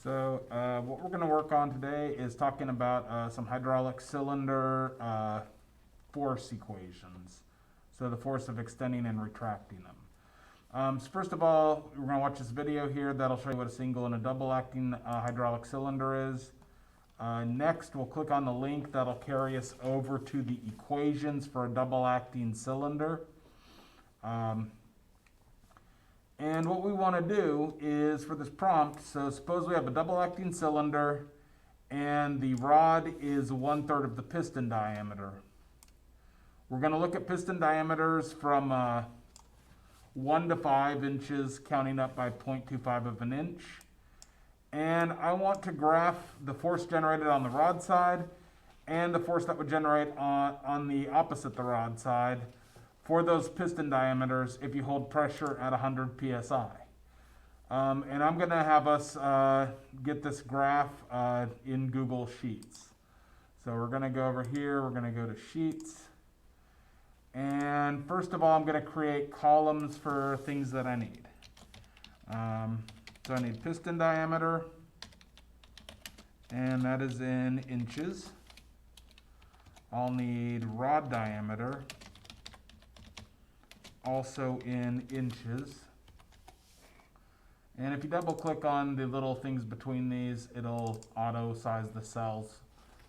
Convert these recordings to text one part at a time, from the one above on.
What we're going to work on today is talking about some hydraulic cylinder force equations. So the force of extending and retracting them. So first of all, we're going to watch this video here that'll show you what a single and a double acting hydraulic cylinder is. Next, we'll click on the link that'll carry us over to the equations for a double acting cylinder. And what we want to do is for this prompt, so suppose we have a double acting cylinder and the rod is 1/3 of the piston diameter. We're going to look at piston diameters from 1 to 5 inches, counting up by 0.25 of an inch. And I want to graph the force generated on the rod side and the force that would generate on the opposite the rod side for those piston diameters if you hold pressure at 100 psi. And I'm going to have us get this graph in Google Sheets. So we're going to go over here, we're going to go to Sheets. And first of all, I'm going to create columns for things that I need. So I need piston diameter, and that is in inches. I'll need rod diameter, also in inches. And if you double click on the little things between these, it'll auto size the cells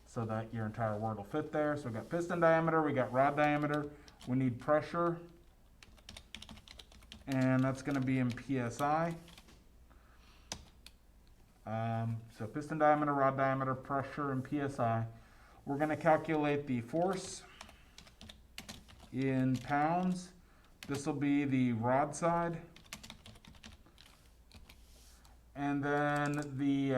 so that your entire word will fit there. So we got piston diameter, we got rod diameter, we need pressure, and that's going to be in PSI. So piston diameter, rod diameter, pressure, and PSI. We're going to calculate the force in pounds. This will be the rod side. And then the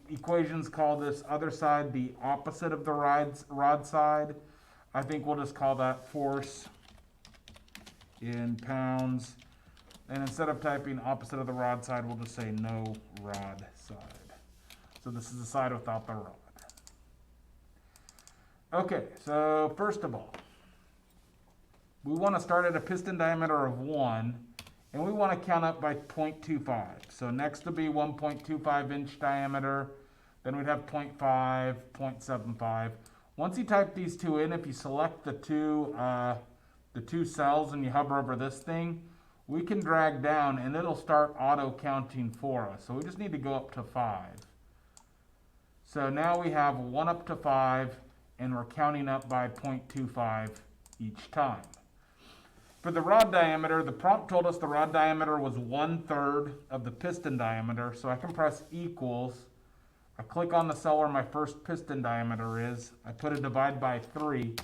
equations call this other side the opposite of the rod side. I think we'll just call that force in pounds. And instead of typing opposite of the rod side, we'll just say no rod side. So this is the side without the rod. Okay, so first of all, we want to start at a piston diameter of 1, and we want to count up by 0.25. So next will be 1.25 inch diameter, then we'd have 0.5, 0.75. Once you type these two in, if you select the two cells and you hover over this thing, we can drag down and it'll start auto counting for us. So we just need to go up to 5. So now we have 1 up to 5, and we're counting up by 0.25 each time. For the rod diameter, the prompt told us the rod diameter was 1/3 of the piston diameter, so I can press equals. I click on the cell where my first piston diameter is, I put a divide by 3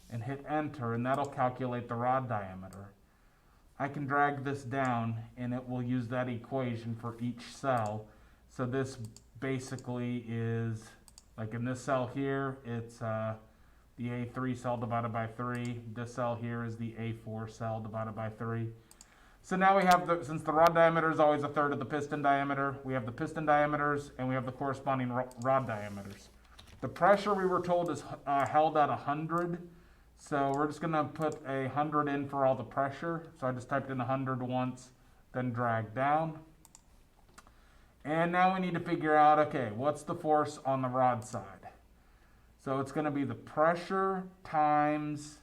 and hit enter, and that'll calculate the rod diameter. I can drag this down and it will use that equation for each cell. So this basically is, like in this cell here, it's the A3 cell divided by 3. This cell here is the A4 cell divided by 3. So now we have, since the rod diameter is always 1/3 of the piston diameter, we have the piston diameters and we have the corresponding rod diameters. The pressure we were told is held at 100. So we're just going to put 100 in for all the pressure. So I just typed in 100 once, then drag down. And now we need to figure out, okay, what's the force on the rod side? So it's going to be the pressure times,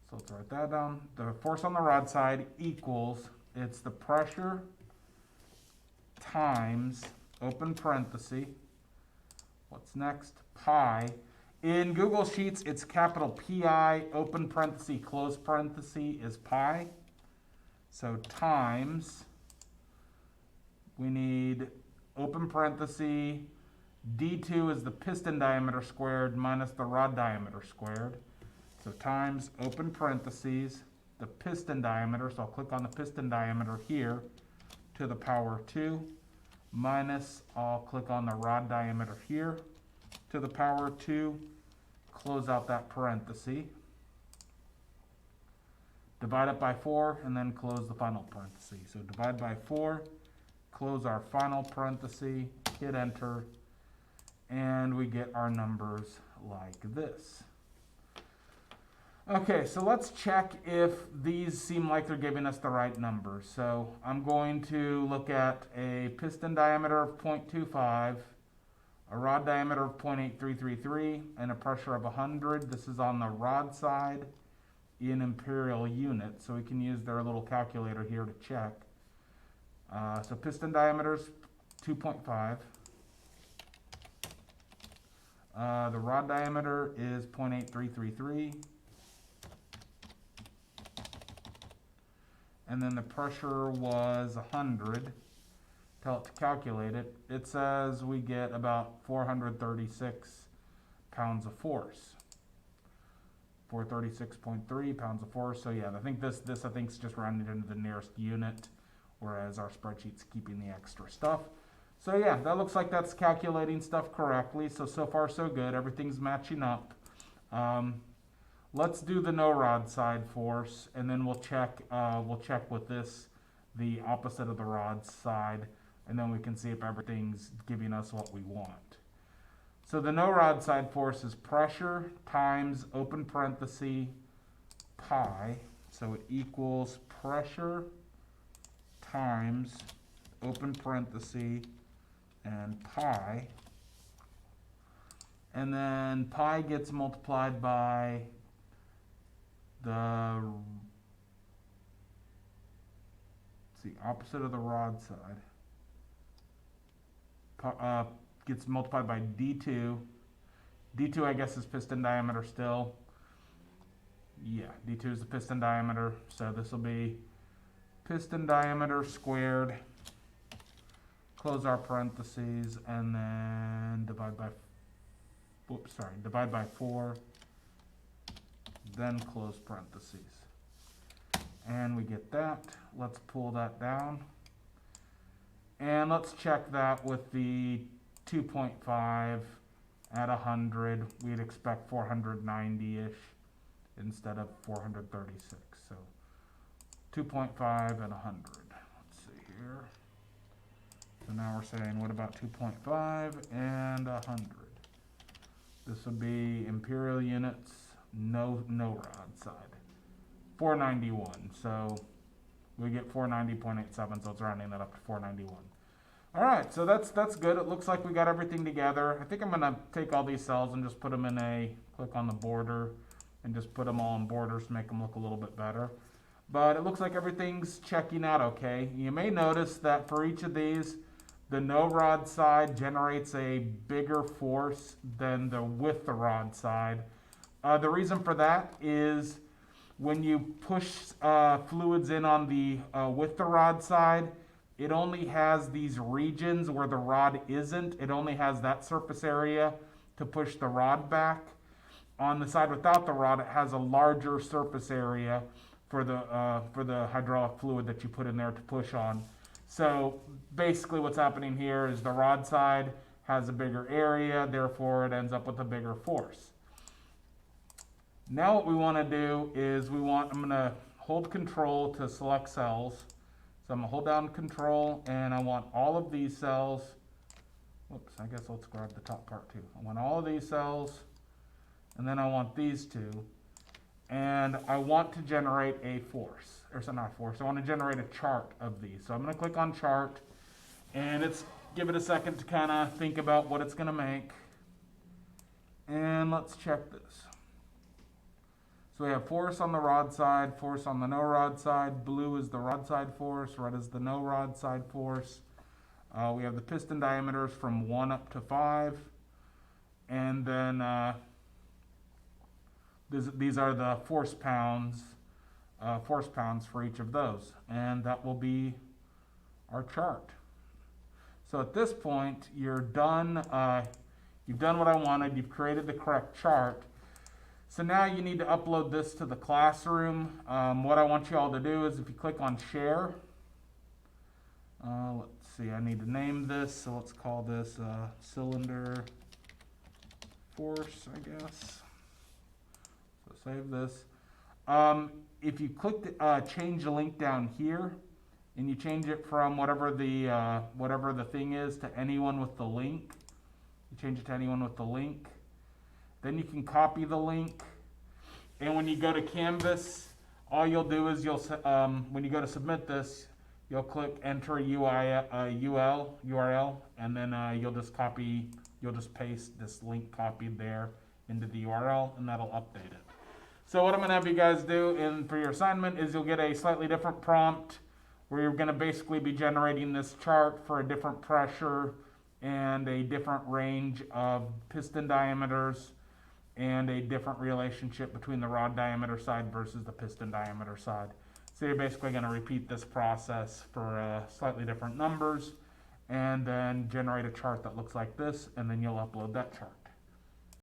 so let's write that down. The force on the rod side equals, it's the pressure times, open parenthesis, what's next? Pi. In Google Sheets, it's capital PI, open parenthesis, close parenthesis is pi. So times, we need open parenthesis, D2 is the piston diameter squared minus the rod diameter squared. So times, open parentheses, the piston diameter, so I'll click on the piston diameter here, to the power 2, minus, I'll click on the rod diameter here, to the power 2, close out that parenthesis, divide it by 4, and then close the final parenthesis. So divide by 4, close our final parenthesis, hit enter, and we get our numbers like this. Okay, so let's check if these seem like they're giving us the right numbers. So I'm going to look at a piston diameter of 0.25, a rod diameter of 0.8333, and a pressure of 100. This is on the rod side in imperial units, so we can use their little calculator here to check. So piston diameter's 2.5. The rod diameter is 0.8333. And then the pressure was 100. Tell it to calculate it. It says we get about 436 pounds of force. 436.3 pounds of force. So yeah, I think this I think is just rounded into the nearest unit, whereas our spreadsheet's keeping the extra stuff. So yeah, that looks like that's calculating stuff correctly. So far so good. Everything's matching up. Let's do the no rod side force, and then we'll check with this, the opposite of the rod side, and then we can see if everything's giving us what we want. So the no rod side force is pressure times open parenthesis pi. So it equals pressure times open parenthesis and pi. And then pi gets multiplied by the opposite of the rod side. Gets multiplied by D2. D2 I guess is piston diameter still. Yeah, D2 is the piston diameter. So this will be piston diameter squared. Close our parentheses and then divide by 4. Then close parentheses. And we get that. Let's pull that down. And let's check that with the 2.5 at 100. We'd expect 490-ish instead of 436. So 2.5 at 100. Let's see here. So now we're saying, what about 2.5 and 100? This would be imperial units, no rod side. 491. So we get 490.87, so it's rounding that up to 491. All right, so that's good. It looks like we got everything together. I think I'm gonna take all these cells and just put them in click on the border and just put them all in borders to make them look a little bit better. But it looks like everything's checking out okay. You may notice that for each of these, the no rod side generates a bigger force than the with the rod side. The reason for that is when you push fluids in on the with the rod side, it only has these regions where the rod isn't. It only has that surface area to push the rod back. On the side without the rod, it has a larger surface area for the hydraulic fluid that you put in there to push on. So basically what's happening here is the rod side has a bigger area, therefore it ends up with a bigger force. Now what we want to do is I'm going to hold control to select cells. So I'm going to hold down control and I want all of these cells. Whoops, I guess let's grab the top part too. I want all of these cells and then I want these two. And I want to generate a force, or so not a force, I want to generate a chart of these. So I'm going to click on chart and give it a second to kind of think about what it's going to make. And let's check this. So we have force on the rod side, force on the no rod side. Blue is the rod side force, red is the no rod side force. We have the piston diameters from 1 up to 5. And then these are the force pounds for each of those. And that will be our chart. So at this point, you're done. You've done what I wanted. You've created the correct chart. So now you need to upload this to the classroom. What I want you all to do is if you click on share, let's see, I need to name this. So let's call this CylinderForce, I guess. So save this. If you click change the link down here, and you change it from whatever the thing is to anyone with the link, you change it to anyone with the link. Then you can copy the link And when you go to Canvas, all you'll do is when you go to submit this, you'll click enter a URL, and then you'll just paste this link copied there into the URL, and that'll update it. So what I'm going to have you guys do for your assignment is you'll get a slightly different prompt where you're going to basically be generating this chart for a different pressure and a different range of piston diameters and a different relationship between the rod diameter side versus the piston diameter side. So you're basically going to repeat this process for slightly different numbers and then generate a chart that looks like this, and then you'll upload that chart.